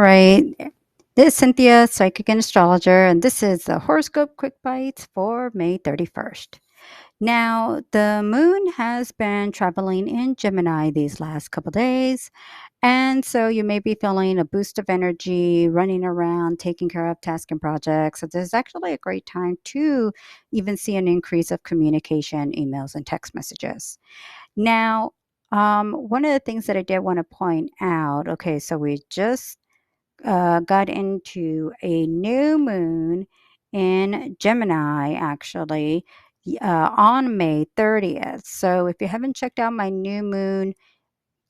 right. This is Cynthia, psychic and astrologer, and this is the horoscope quick bites for May 31st. Now, the moon has been traveling in Gemini these last couple days, and so you may be feeling a boost of energy, running around, taking care of tasks and projects. So, this is actually a great time to even see an increase of communication, emails, and text messages. Now, one of the things that I did want to point out, okay, so we just got into a new moon in Gemini, actually, on May 30th. So if you haven't checked out my new moon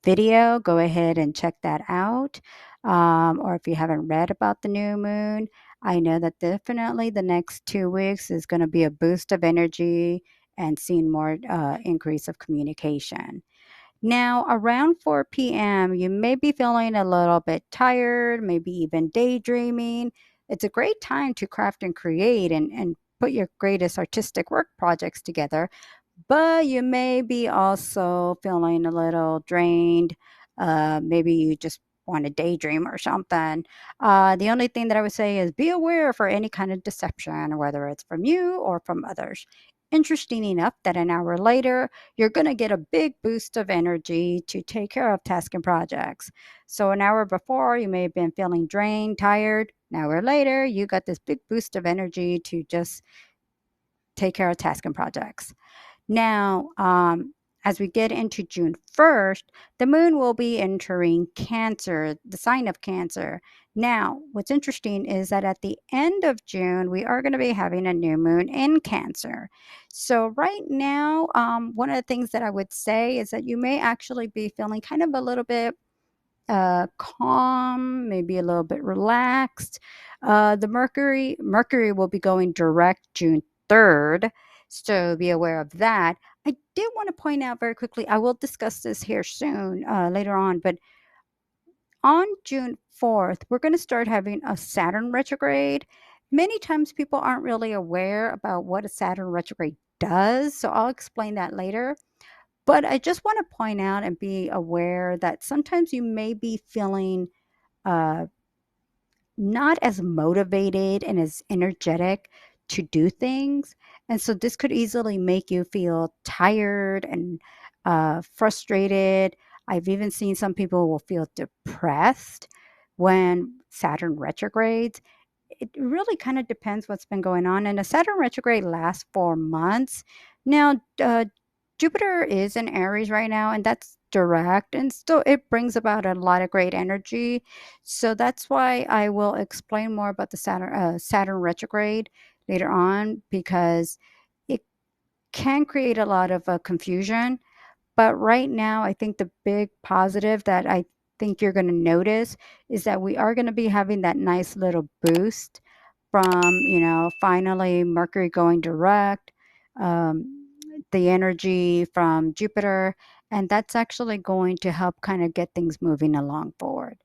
video, go ahead and check that out. Or if you haven't read about the new moon, I know that definitely the next 2 weeks is going to be a boost of energy and seeing more increase of communication. Now, around 4 p.m., you may be feeling a little bit tired, maybe even daydreaming. It's a great time to craft and create and put your greatest artistic work projects together, but you may be also feeling a little drained. Maybe you just want to daydream or something. The only thing that I would say is be aware for any kind of deception, whether it's from you or from others. Interesting enough that an hour later, you're going to get a big boost of energy to take care of tasks and projects. So, an hour before, you may have been feeling drained, tired. An hour later, you got this big boost of energy to just take care of tasks and projects. Now, as we get into June 1st, the moon will be entering Cancer, the sign of Cancer. Now, what's interesting is that at the end of June, we are going to be having a new moon in Cancer. So, right now, one of the things that I would say is that you may actually be feeling kind of a little bit calm, maybe a little bit relaxed. The Mercury will be going direct June 3rd, so be aware of that. I did want to point out very quickly. I will discuss this here soon, later on, but on June 4th, we're going to start having a Saturn retrograde. Many times people aren't really aware about what a Saturn retrograde does, so I'll explain that later. But I just want to point out and be aware that sometimes you may be feeling uh, not as motivated and as energetic to do things. And so this could easily make you feel tired and frustrated. I've even seen some people will feel depressed when Saturn retrogrades. It really kind of depends what's been going on. And a Saturn retrograde lasts 4 months. Now, Jupiter is in Aries right now, and that's direct, and still it brings about a lot of great energy. So that's why I will explain more about the Saturn retrograde later on because it can create a lot of confusion. But right now, I think the big positive that I think you're going to notice is that we are going to be having that nice little boost from, finally Mercury going direct, um, the energy from Jupiter, and that's actually going to help kind of get things moving along forward.